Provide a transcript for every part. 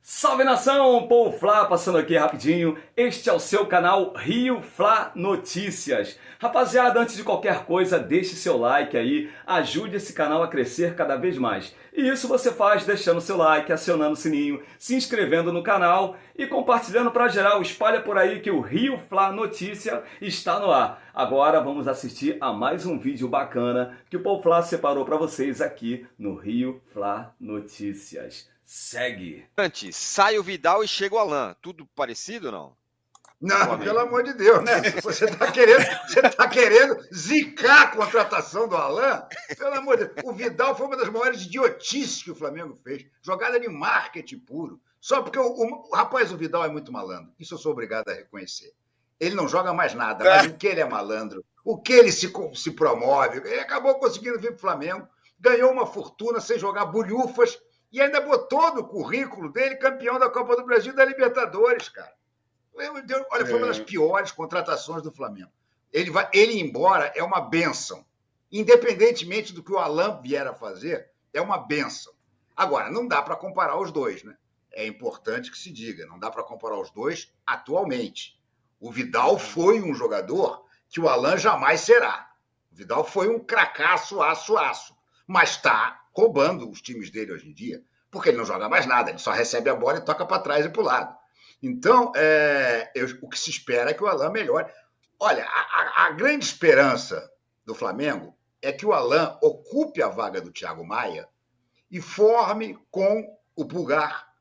Salve nação, Paul Fla passando aqui rapidinho. Este é o seu canal Rio Fla Notícias. Rapaziada, antes de qualquer coisa, deixe seu like aí, ajude esse canal a crescer cada vez mais. E isso você faz deixando seu like, acionando o sininho, se inscrevendo no canal e compartilhando para geral. Espalha por aí que o Rio Fla Notícia está no ar. Agora vamos assistir a mais um vídeo bacana que o Paul Fla separou para vocês aqui no Rio Fla Notícias. Segue. Antes, sai o Vidal e chega o Alan. Tudo parecido ou não? Não, pelo amor de Deus, né? Você tá querendo zicar a contratação do Alan? Pelo amor de Deus. O Vidal foi uma das maiores idiotices que o Flamengo fez. Jogada de marketing puro. Só porque rapaz, o Vidal é muito malandro. Isso eu sou obrigado a reconhecer. Ele não joga mais nada, mas o que ele é malandro, o que ele se promove. Ele acabou conseguindo vir para o Flamengo, ganhou uma fortuna sem jogar bulhufas e ainda botou no currículo dele campeão da Copa do Brasil e da Libertadores, cara. Olha, foi uma das piores contratações do Flamengo. Ele ir embora é uma bênção. Independentemente do que o Alan vier a fazer, é uma bênção. Agora, não dá para comparar os dois, né? É importante que se diga, não dá para comparar os dois atualmente. O Vidal foi um jogador que o Alan jamais será. O Vidal foi um cracaço, aço. Mas está roubando os times dele hoje em dia, porque ele não joga mais nada, ele só recebe a bola e toca para trás e para o lado. Então, o que se espera é que o Alan melhore. Olha, a grande esperança do Flamengo é que o Alan ocupe a vaga do Thiago Maia e forme com o Pulgar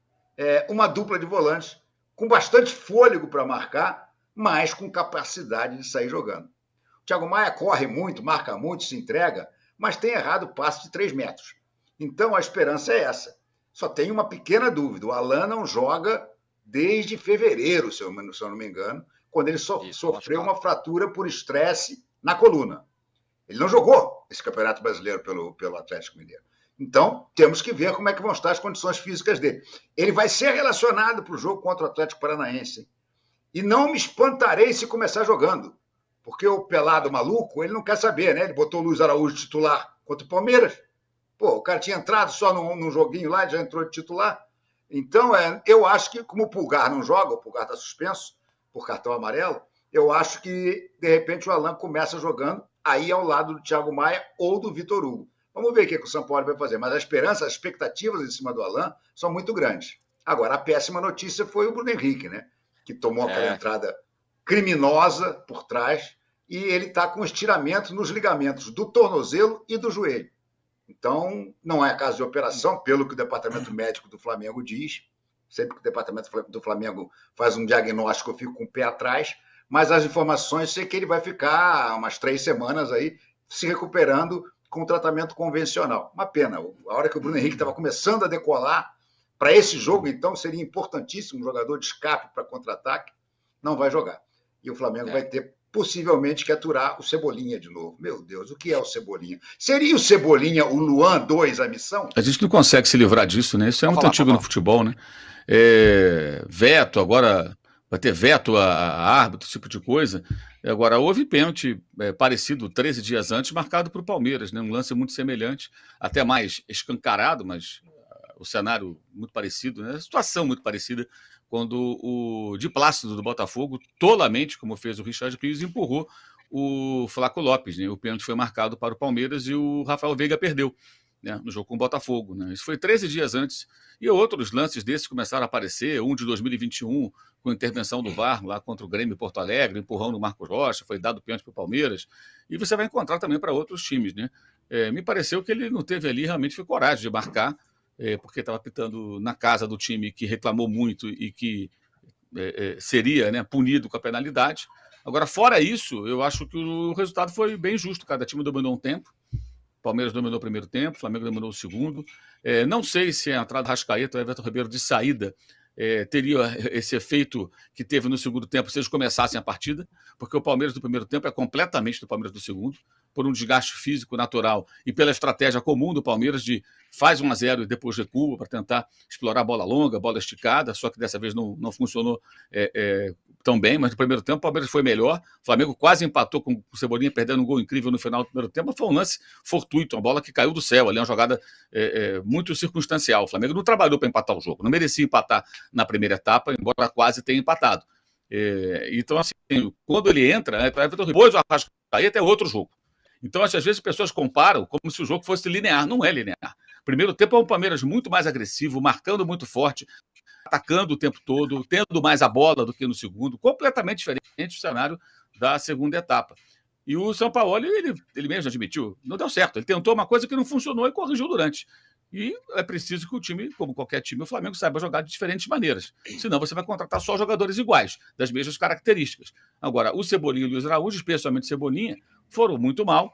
uma dupla de volantes com bastante fôlego para marcar, mas com capacidade de sair jogando. O Thiago Maia corre muito, marca muito, se entrega, mas tem errado o passe de 3 metros. Então, a esperança é essa. Só tem uma pequena dúvida. O Alan não joga desde fevereiro, se eu não me engano, quando ele sofreu uma fratura por estresse na coluna. Ele não jogou esse Campeonato Brasileiro pelo Atlético Mineiro. Então, temos que ver como é que vão estar as condições físicas dele. Ele vai ser relacionado para o jogo contra o Atlético Paranaense. E não me espantarei se começar jogando. Porque o pelado maluco, ele não quer saber, né? Ele botou o Luiz Araújo titular contra o Palmeiras. Pô, o cara tinha entrado só num joguinho lá e já entrou de titular. Então, eu acho que, como o Pulgar não joga, o Pulgar está suspenso por cartão amarelo, eu acho que, de repente, o Alan começa jogando aí ao lado do Thiago Maia ou do Vitor Hugo. Vamos ver o que o São Paulo vai fazer. Mas a esperança, as expectativas em cima do Alan são muito grandes. Agora, a péssima notícia foi o Bruno Henrique, né? Que tomou aquela entrada criminosa por trás e ele está com estiramento nos ligamentos do tornozelo e do joelho. Então, não é caso de operação, pelo que o departamento médico do Flamengo diz. Sempre que o departamento do Flamengo faz um diagnóstico, eu fico com o pé atrás. Mas as informações sei que ele vai ficar umas 3 semanas aí se recuperando com tratamento convencional. Uma pena. A hora que o Bruno Henrique estava começando a decolar, para esse jogo, então, seria importantíssimo um jogador de escape para contra-ataque, não vai jogar. E o Flamengo vai ter possivelmente que aturar o Cebolinha de novo. Meu Deus, o que é o Cebolinha? Seria o Cebolinha o Luan 2 a missão? A gente não consegue se livrar disso, né? Isso é muito antigo no futebol, né? Veto, agora vai ter veto a árbitro, esse tipo de coisa. Agora, houve pênalti parecido 13 dias antes, marcado para o Palmeiras, né? Um lance muito semelhante, até mais escancarado, mas o cenário muito parecido, né? A situação muito parecida, quando o Di Plácido do Botafogo, tolamente, como fez o Richard Pires, empurrou o Flaco Lopes, né? O pênalti foi marcado para o Palmeiras e o Rafael Veiga perdeu, né, no jogo com o Botafogo, né? Isso foi 13 dias antes. E outros lances desses começaram a aparecer, um de 2021, com intervenção do VAR lá contra o Grêmio Porto Alegre, empurrão do Marcos Rocha, foi dado pênalti para o Palmeiras. E você vai encontrar também para outros times, né? Me pareceu que ele não teve ali, realmente foi coragem de marcar, porque estava pitando na casa do time que reclamou muito e que seria, né, punido com a penalidade. Agora, fora isso, eu acho que o resultado foi bem justo. Cada time dominou um tempo. O Palmeiras dominou o primeiro tempo, o Flamengo dominou o segundo. Não sei se a entrada do Arrascaeta ou Everton Ribeiro de saída teria esse efeito que teve no segundo tempo se eles começassem a partida, porque o Palmeiras do primeiro tempo é completamente do Palmeiras do segundo, por um desgaste físico natural e pela estratégia comum do Palmeiras de faz 1-0 e depois recua para tentar explorar bola longa, bola esticada, só que dessa vez não funcionou tão bem, mas no primeiro tempo o Palmeiras foi melhor. O Flamengo quase empatou com o Cebolinha, perdendo um gol incrível no final do primeiro tempo, mas foi um lance fortuito, uma bola que caiu do céu, ali uma jogada muito circunstancial. O Flamengo não trabalhou para empatar o jogo, não merecia empatar na primeira etapa, embora quase tenha empatado. Então, assim, quando ele entra, depois o Arrascaeta é outro jogo. Então, às vezes as pessoas comparam como se o jogo fosse linear. Não é linear. Primeiro tempo é um Palmeiras muito mais agressivo, marcando muito forte, atacando o tempo todo, tendo mais a bola do que no segundo, completamente diferente do cenário da segunda etapa. E o Sampaoli, ele mesmo admitiu, não deu certo. Ele tentou uma coisa que não funcionou e corrigiu durante. E é preciso que o time, como qualquer time, o Flamengo saiba jogar de diferentes maneiras. Senão você vai contratar só jogadores iguais, das mesmas características. Agora, o Cebolinha e o Luiz Araújo, especialmente o Cebolinha, foram muito mal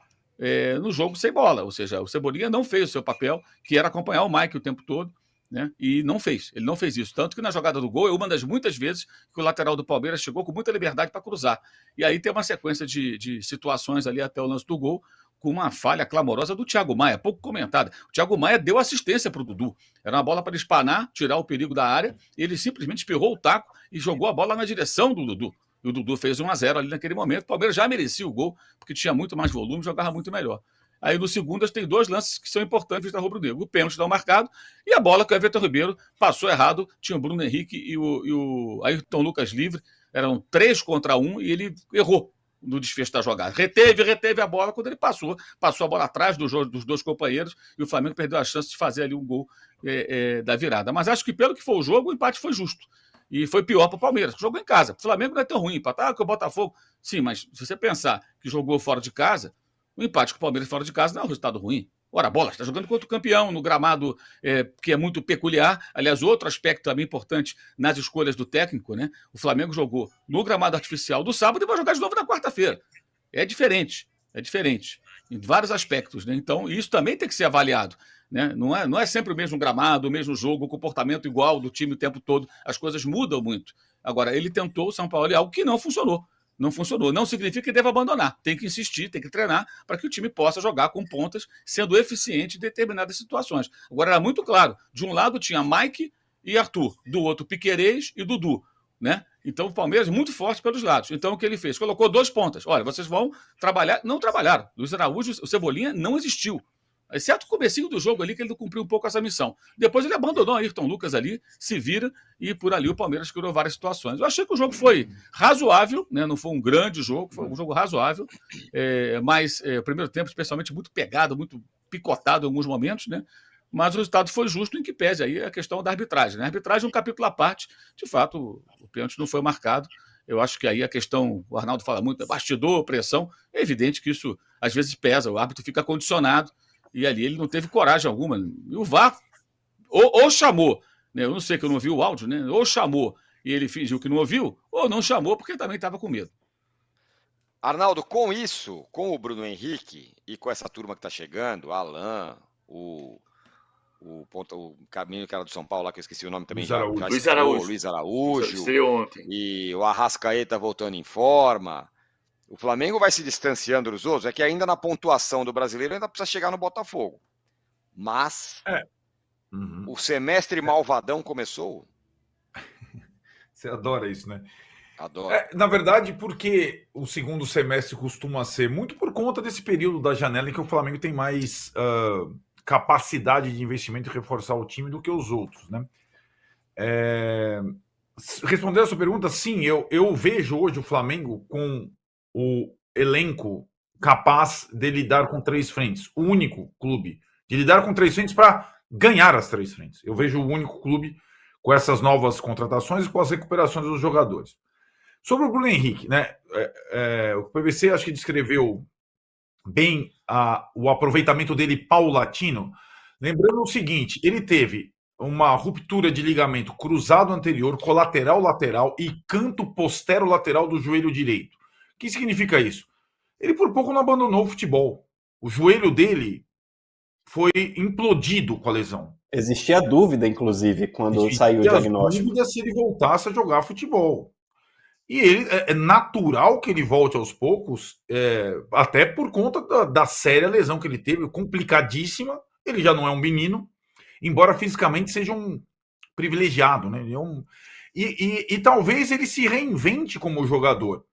no jogo sem bola. Ou seja, o Cebolinha não fez o seu papel, que era acompanhar o Mike o tempo todo, né? E não fez. Ele não fez isso. Tanto que na jogada do gol é uma das muitas vezes que o lateral do Palmeiras chegou com muita liberdade para cruzar. E aí tem uma sequência de situações ali até o lance do gol, com uma falha clamorosa do Thiago Maia, pouco comentada. O Thiago Maia deu assistência para o Dudu. Era uma bola para espanar, tirar o perigo da área, e ele simplesmente espirrou o taco e jogou a bola na direção do Dudu. E o Dudu fez 1-0 ali naquele momento. O Palmeiras já merecia o gol, porque tinha muito mais volume, jogava muito melhor. Aí no segundo tem dois lances que são importantes da rubro-negro. O pênalti não marcado e a bola que o Everton Ribeiro passou errado. Tinha o Bruno Henrique e o Ayrton Lucas livre. Eram 3 contra 1 e ele errou no desfecho da jogada. Reteve a bola quando ele passou a bola atrás dos dois companheiros e o Flamengo perdeu a chance de fazer ali um gol da virada. Mas acho que pelo que foi o jogo, o empate foi justo. E foi pior para o Palmeiras, que jogou em casa. O Flamengo não é tão ruim. Empatar com o Botafogo, sim, mas se você pensar que jogou fora de casa, o empate com o Palmeiras fora de casa não é um resultado ruim. Ora, a bola está jogando contra o campeão, no gramado que é muito peculiar. Aliás, outro aspecto também importante nas escolhas do técnico, né? O Flamengo jogou no gramado artificial do sábado e vai jogar de novo na quarta-feira. É diferente, em vários aspectos, né? Então, isso também tem que ser avaliado, né? Não é sempre o mesmo gramado, o mesmo jogo, o comportamento igual do time o tempo todo. As coisas mudam muito. Agora, ele tentou o São Paulo algo que não funcionou. Não funcionou. Não significa que deva abandonar. Tem que insistir, tem que treinar para que o time possa jogar com pontas, sendo eficiente em determinadas situações. Agora, era muito claro. De um lado tinha Mike e Arthur. Do outro, Piquerez e Dudu. Né? Então, o Palmeiras muito forte pelos lados. Então, o que ele fez? Colocou 2 pontas. Olha, vocês vão trabalhar. Não trabalharam. Luiz Araújo, o Cebolinha não existiu. Exceto o comecinho do jogo ali, que ele não cumpriu um pouco essa missão. Depois ele abandonou o Ayrton Lucas ali, se vira, e por ali o Palmeiras criou várias situações. Eu achei que o jogo foi razoável, né? Não foi um grande jogo, foi um jogo razoável, mas o primeiro tempo, especialmente, muito pegado, muito picotado em alguns momentos, né? Mas o resultado foi justo, em que pese aí a questão da arbitragem. Né? A arbitragem é um capítulo à parte. De fato, o pênalti não foi marcado. Eu acho que aí a questão, o Arnaldo fala muito, bastidor, pressão. É evidente que isso às vezes pesa, o árbitro fica condicionado. E ali ele não teve coragem alguma. E o VAR ou chamou, né? Eu não sei, que eu não ouvi o áudio, né? Ou chamou e ele fingiu que não ouviu, ou não chamou porque também estava com medo. Arnaldo, com isso, com o Bruno Henrique e com essa turma que está chegando, Alan, o caminho que era do São Paulo, lá que eu esqueci o nome também, Luiz Araújo e o Arrascaeta voltando em forma. O Flamengo vai se distanciando dos outros, é que ainda na pontuação do brasileiro ainda precisa chegar no Botafogo. Mas o semestre malvadão começou. Você adora isso, né? Adoro. Na verdade, porque o segundo semestre costuma ser muito por conta desse período da janela em que o Flamengo tem mais capacidade de investimento e reforçar o time do que os outros, né? Respondendo a sua pergunta, sim, eu vejo hoje o Flamengo com o elenco capaz de lidar com 3 frentes. O único clube de lidar com 3 frentes para ganhar as 3 frentes. Eu vejo o único clube com essas novas contratações e com as recuperações dos jogadores. Sobre o Bruno Henrique, né? O PVC acho que descreveu bem o aproveitamento dele paulatino. Lembrando o seguinte, ele teve uma ruptura de ligamento cruzado anterior, colateral lateral e canto postero-lateral do joelho direito. O que significa isso? Ele por pouco não abandonou o futebol. O joelho dele foi implodido com a lesão. Existia dúvida, inclusive, quando saiu o diagnóstico. Dúvida se ele voltasse a jogar futebol. E ele, é natural que ele volte aos poucos, até por conta da séria lesão que ele teve, complicadíssima. Ele já não é um menino, embora fisicamente seja um privilegiado, né? E talvez ele se reinvente como jogador.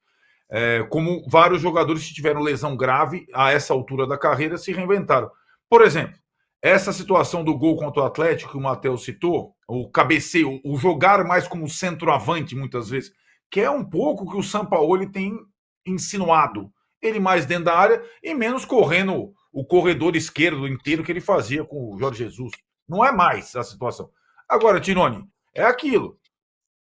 Como vários jogadores que tiveram lesão grave a essa altura da carreira se reinventaram. Por exemplo, essa situação do gol contra o Atlético que o Matheus citou, o cabeceio, o jogar mais como centroavante muitas vezes, que é um pouco que o Sampaoli tem insinuado. Ele mais dentro da área e menos correndo o corredor esquerdo inteiro que ele fazia com o Jorge Jesus. Não é mais a situação. Agora, Tironi, é aquilo.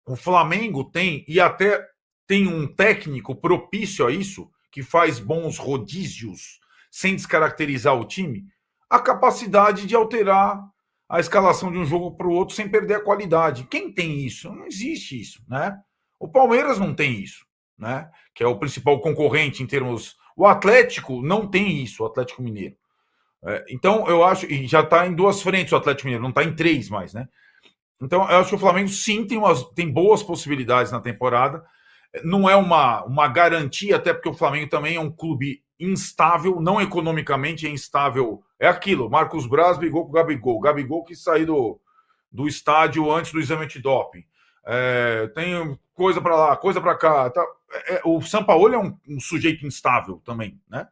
O Flamengo tem, e até tem um técnico propício a isso, que faz bons rodízios, sem descaracterizar o time, a capacidade de alterar a escalação de um jogo para o outro sem perder a qualidade. Quem tem isso? Não existe isso, né? O Palmeiras não tem isso, né? Que é o principal concorrente em termos... O Atlético não tem isso, o Atlético Mineiro. Então, eu acho... E já está em 2 frentes o Atlético Mineiro, não está em 3 mais, né? Então, eu acho que o Flamengo, sim, tem boas possibilidades na temporada. Não é uma garantia, até porque o Flamengo também é um clube instável, não economicamente, é instável. É aquilo, Marcos Braz brigou com o Gabigol. Gabigol que saiu do estádio antes do exame de doping. Tem coisa para lá, coisa para cá. Tá. O Sampaoli é um sujeito instável também, né?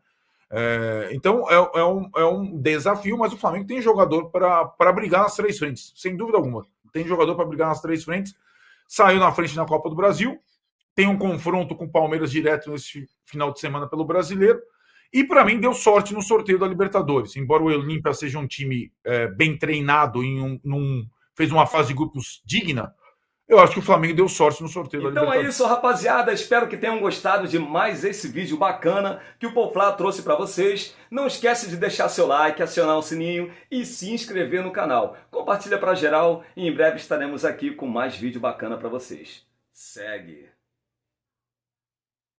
Então é um desafio, mas o Flamengo tem jogador para brigar nas 3 frentes, sem dúvida alguma. Tem jogador para brigar nas 3 frentes. Saiu na frente na Copa do Brasil. Tem um confronto com o Palmeiras direto nesse final de semana pelo Brasileiro. E, para mim, deu sorte no sorteio da Libertadores. Embora o Olímpia seja um time bem treinado, fez uma fase de grupos digna, eu acho que o Flamengo deu sorte no sorteio da Libertadores. Então é isso, rapaziada. Espero que tenham gostado de mais esse vídeo bacana que o Poflá trouxe para vocês. Não esquece de deixar seu like, acionar o sininho e se inscrever no canal. Compartilha para geral e em breve estaremos aqui com mais vídeo bacana para vocês. Segue!